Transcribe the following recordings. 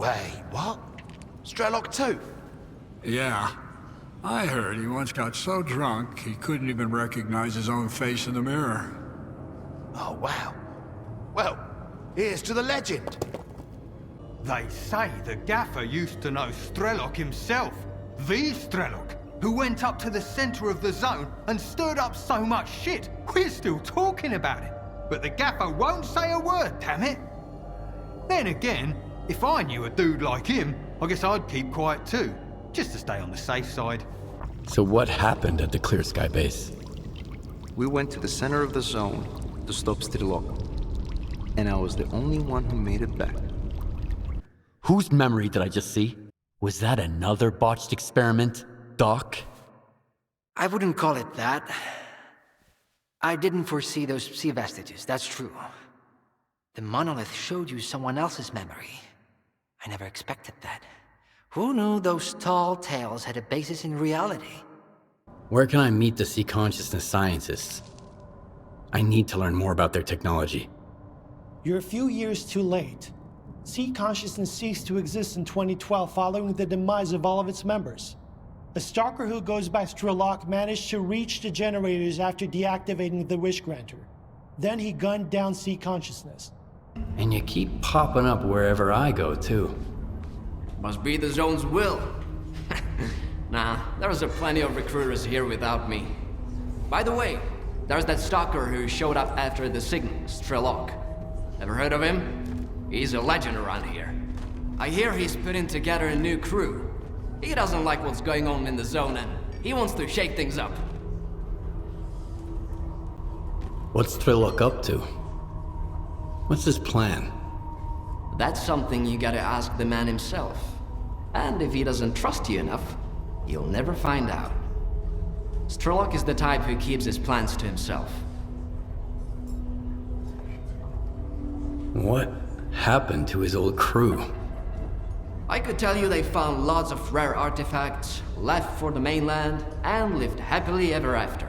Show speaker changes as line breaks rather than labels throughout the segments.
Wait, what? Strelok too?
Yeah. I heard he once got so drunk he couldn't even recognize his own face in the mirror.
Oh, wow. Well, here's to the legend.
They say the gaffer used to know Strelok himself. The Strelok, who went up to the center of the zone and stirred up so much shit, we're still talking about it. But the gaffer won't say a word, damn it. Then again, if I knew a dude like him, I guess I'd keep quiet too, just to stay on the safe side.
So what happened at the Clear Sky base?
We went to the center of the zone to stop Strelok, and I was the only one who made it back.
Whose memory did I just see? Was that another botched experiment, Doc?
I wouldn't call it that. I didn't foresee those sea vestiges, that's true. The monolith showed you someone else's memory. I never expected that. Who knew those tall tales had a basis in reality?
Where can I meet the sea consciousness scientists? I need to learn more about their technology.
You're a few years too late. Sea consciousness ceased to exist in 2012 following the demise of all of its members. A stalker who goes by Strelok managed to reach the generators after deactivating the Wish Granter. Then he gunned down sea consciousness.
And you keep popping up wherever I go, too.
Must be the zone's will. Nah, there's a plenty of recruiters here without me. By the way, there's that stalker who showed up after the signal, Strelok. Ever heard of him? He's a legend around here. I hear he's putting together a new crew. He doesn't like what's going on in the zone and he wants to shake things up.
What's Strelok up to? What's his plan?
That's something you gotta ask the man himself. And if he doesn't trust you enough, you'll never find out. Strelok is the type who keeps his plans to himself.
What happened to his old crew?
I could tell you they found lots of rare artifacts, left for the mainland, and lived happily ever after.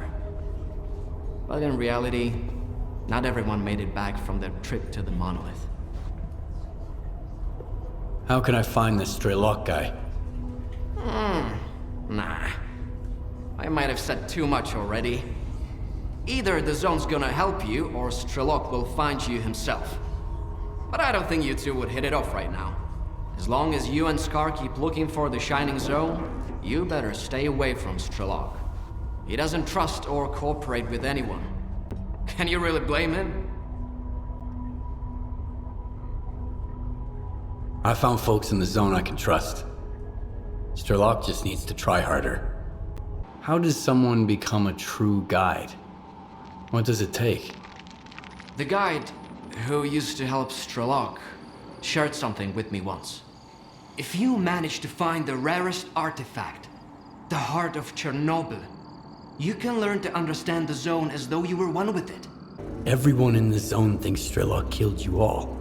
But in reality, not everyone made it back from their trip to the monolith.
How can I find this Strelok guy?
Nah. I might have said too much already. Either the zone's gonna help you, or Strelok will find you himself. But I don't think you two would hit it off right now. As long as you and Scar keep looking for the Shining Zone, you better stay away from Strelok. He doesn't trust or cooperate with anyone. Can you really blame him?
I found folks in the zone I can trust. Strelok just needs to try harder. How does someone become a true guide? What does it take?
The guide, who used to help Strelok, shared something with me once. If you manage to find the rarest artifact, the heart of Chernobyl, you can learn to understand the zone as though you were one with it.
Everyone in the zone thinks Strelok killed you all.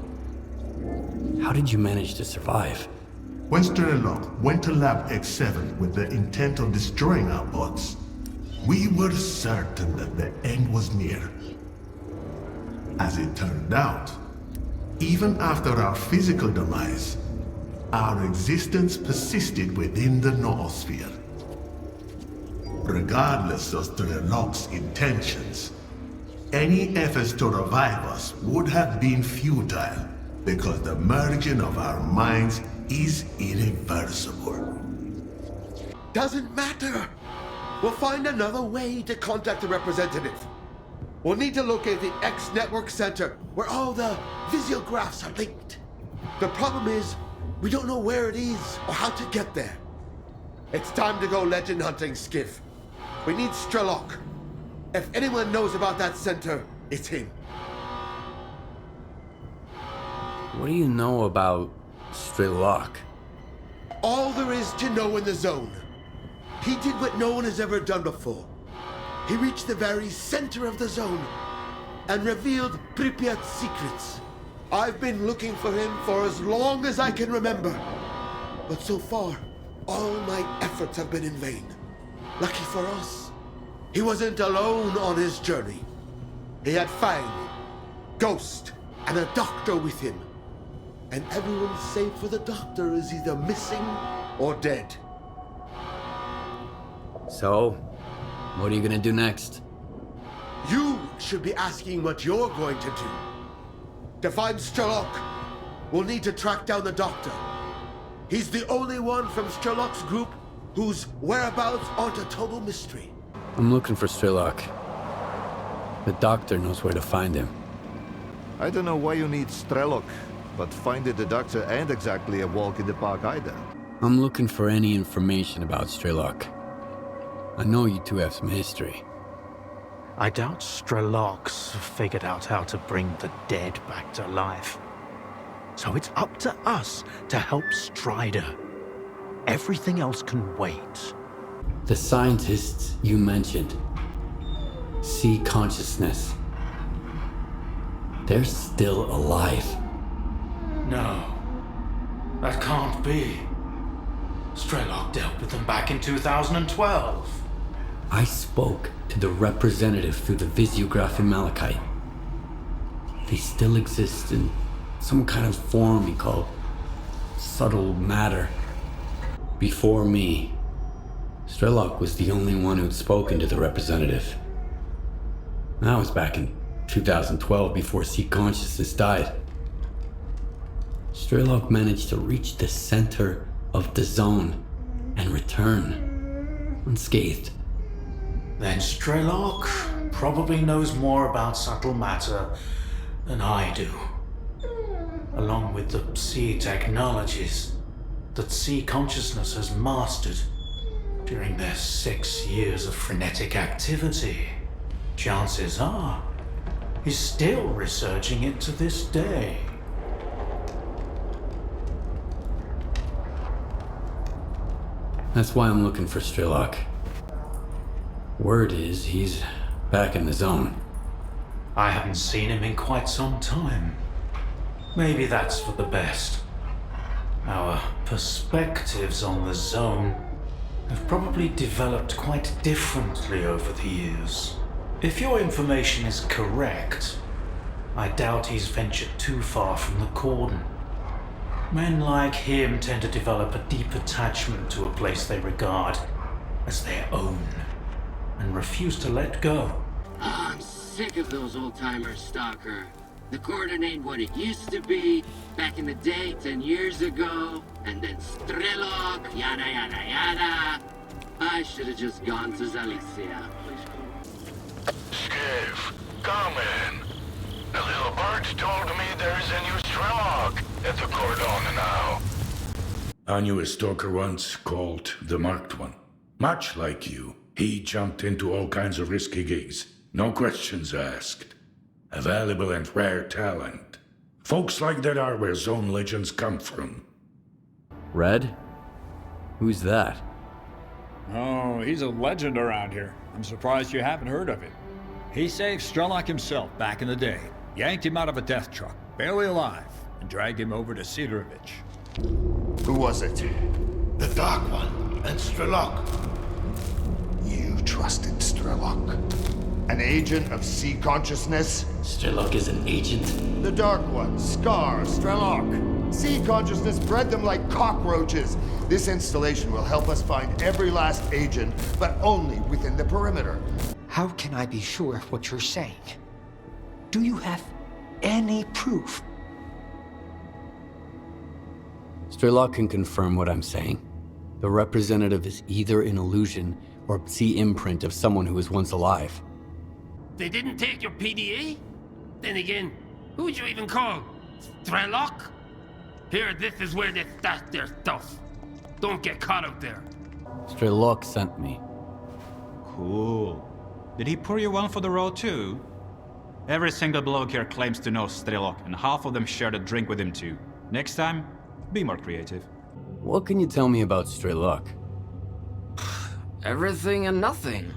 How did you manage to survive?
When Strelok went to Lab X7 with the intent of destroying our bots, we were certain that the end was near. As it turned out, even after our physical demise, our existence persisted within the noosphere. Regardless of Strelok's intentions, any efforts to revive us would have been futile, because the merging of our minds is irreversible.
Doesn't matter. We'll find another way to contact the representative. We'll need to locate the X Network Center, where all the visiographs are linked. The problem is, we don't know where it is or how to get there. It's time to go legend hunting, Skif. We need Strelok. If anyone knows about that center, it's him.
What do you know about Strelok?
All there is to know in the zone. He did what no one has ever done before. He reached the very center of the zone and revealed Pripyat's secrets. I've been looking for him for as long as I can remember. But so far, all my efforts have been in vain. Lucky for us, he wasn't alone on his journey. He had Fang, Ghost, and a doctor with him. and everyone save for the doctor is either missing or dead.
So, what are you gonna do next?
You should be asking what you're going to do. To find Strelok, we'll need to track down the doctor. He's the only one from Strelok's group whose whereabouts aren't a total mystery.
I'm looking for Strelok. The doctor knows where to find him.
I don't know why you need Strelok, but finding the doctor ain't exactly a walk in the park either.
I'm looking for any information about Strelok. I know you two have some history.
I doubt Strelok's figured out how to bring the dead back to life. So it's up to us to help Strider. Everything else can wait.
The scientists you mentioned, see consciousness. They're still alive.
No, that can't be. Strelok dealt with them back in 2012.
I spoke to the representative through the visiograph in Malachite. They still exist in some kind of form he called subtle matter. Before me, Strelok was the only one who'd spoken to the representative. That was back in 2012 before C consciousness died. Strelok managed to reach the center of the zone and return unscathed.
Then Strelok probably knows more about subtle matter than I do. Along with the C technologies that C consciousness has mastered during their 6 years of frenetic activity, chances are he's still researching it to this day.
That's why I'm looking for Strelok. Word is he's back in the zone.
I haven't seen him in quite some time. Maybe that's for the best. Our perspectives on the zone have probably developed quite differently over the years. If your information is correct, I doubt he's ventured too far from the cordon. Men like him tend to develop a deep attachment to a place they regard as their own, and refuse to let go.
I'm sick of those old-timers, Stalker. The cordon ain't what it used to be back in the day 10 years ago, and then Strelok, yada yada yada. I should have just gone to Zalicia.
Skif, come in. The little bird told me there's a new Strelok at the cordon now.
I knew a stalker once called the Marked One. Much like you, he jumped into all kinds of risky gigs. No questions asked. A valuable and rare talent. Folks like that are where zone legends come from.
Red? Who's that?
Oh, he's a legend around here. I'm surprised you haven't heard of him. He saved Strelok himself back in the day. Yanked him out of a death truck, barely alive, and dragged him over to Sidorovich.
Who was it?
The Dark One and Strelok.
You trusted Strelok? An agent of C consciousness?
Strelok is an agent?
The Dark One, Scar, Strelok. C consciousness bred them like cockroaches. This installation will help us find every last agent, but only within the perimeter.
How can I be sure of what you're saying? Do you have any proof?
Strelok can confirm what I'm saying. The representative is either an illusion or C imprint of someone who was once alive.
They didn't take your PDA? Then again, who'd you even call? Strelok? Here, this is where they stash their stuff. Don't get caught out there.
Strelok sent me.
Cool. Did he pour you one for the road too? Every single bloke here claims to know Strelok, and half of them shared a drink with him too. Next time, be more creative.
What can you tell me about Strelok?
Everything and nothing.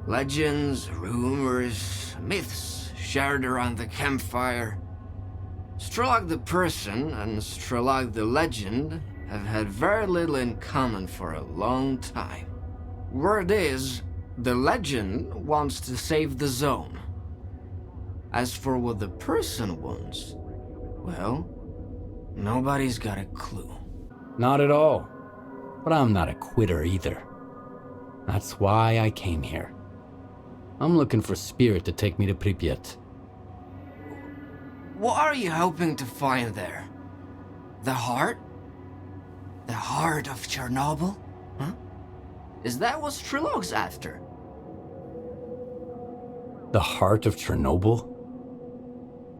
Legends, rumors, myths shared around the campfire. Strelok the person and Strelok the legend have had very little in common for a long time. Word is, the legend wants to save the zone. As for what the person wants, well,
Nobody's got a clue.
Not at all. But I'm not a quitter either. That's why I came here. I'm looking for Spirit to take me to Pripyat.
What are you hoping to find there? The heart? The heart of Chernobyl? Huh? Is that what Strelok's after?
The heart of Chernobyl?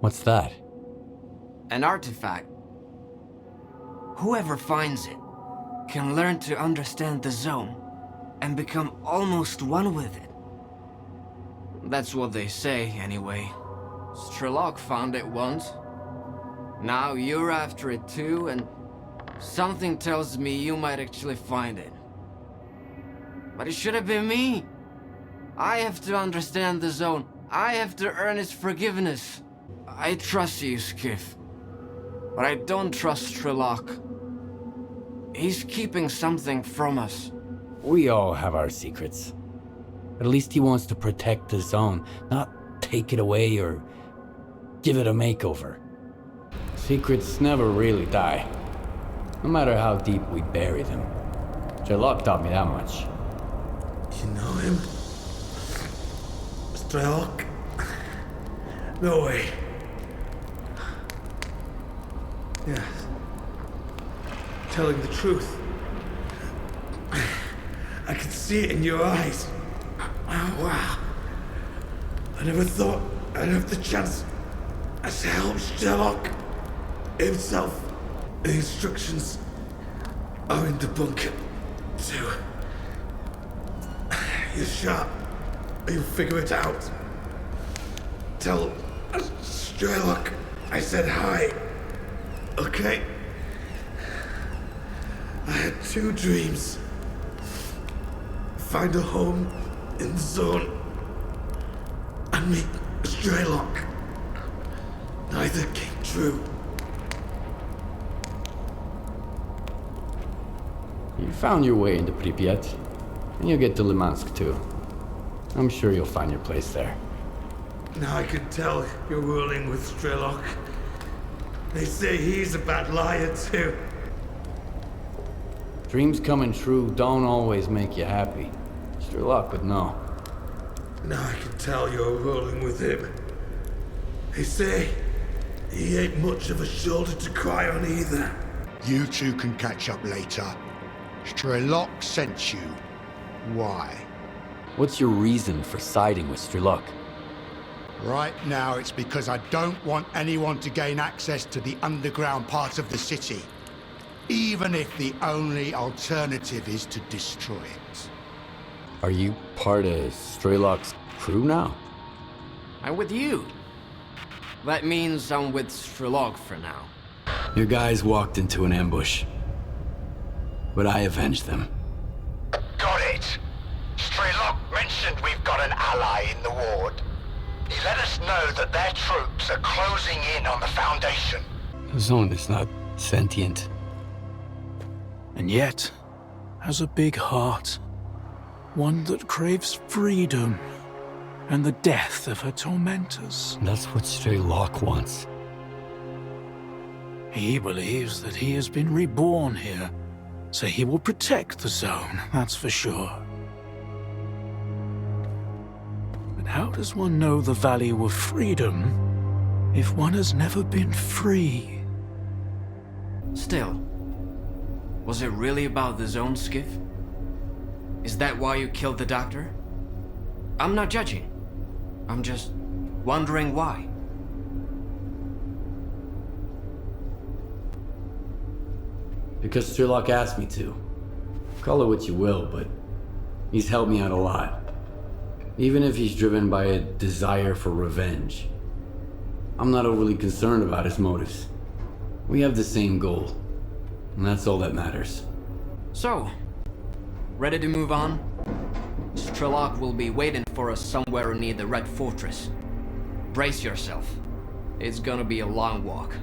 What's that?
An artifact. Whoever finds it can learn to understand the zone and become almost one with it. That's what they say, anyway. Strelok found it once. Now you're after it too, and something tells me you might actually find it. But it should have been me. I have to understand the zone. I have to earn its forgiveness. I trust you, Skif. But I don't trust Strelok. He's keeping something from us.
We all have our secrets. At least he wants to protect the zone, not take it away or give it a makeover. Secrets never really die, no matter how deep we bury them. Strelok taught me that much.
You know him? Strelok? No way. Yes. Telling the truth. I can see it in your eyes. Wow. I never thought I'd have the chance to help Strelok himself. The instructions are in the bunker, too. You're sharp. You'll figure it out. Tell Strelok I said hi. Okay? I had 2 dreams. Find a home in the zone and meet Strelok. Neither came true.
You found your way into Pripyat, and you'll get to Limansk too. I'm sure you'll find your place there.
Now I can tell you're ruling with Strelok. They say he's a bad liar too.
Dreams coming true don't always make you happy. Strelok would know.
Now I can tell you're ruling with him. They say he ain't much of a shoulder to cry on either.
You two can catch up later. Strelok sent you. Why?
What's your reason for siding with Strelok?
Right now it's because I don't want anyone to gain access to the underground parts of the city. Even if the only alternative is to destroy it.
Are you part of Strelok's crew now?
I'm with you. That means I'm with Strelok for now.
Your guys walked into an ambush, but I avenged them.
Got it. Strelok mentioned we've got an ally in the ward. He let us know that their troops are closing in on the Foundation.
The zone is not sentient.
And yet, has a big heart. One that craves freedom and the death of her tormentors.
That's what Strelok wants.
He believes that he has been reborn here, so he will protect the zone, that's for sure. But how does one know the value of freedom if one has never been free?
Still, was it really about the zone, Skif? Is that why you killed the doctor? I'm not judging. I'm just wondering why.
Because Strelok asked me to. Call it what you will, but he's helped me out a lot. Even if he's driven by a desire for revenge. I'm not overly concerned about his motives. We have the same goal, and that's all that matters.
So, ready to move on? Strelok will be waiting for us somewhere near the Red Fortress. Brace yourself. It's gonna be a long walk.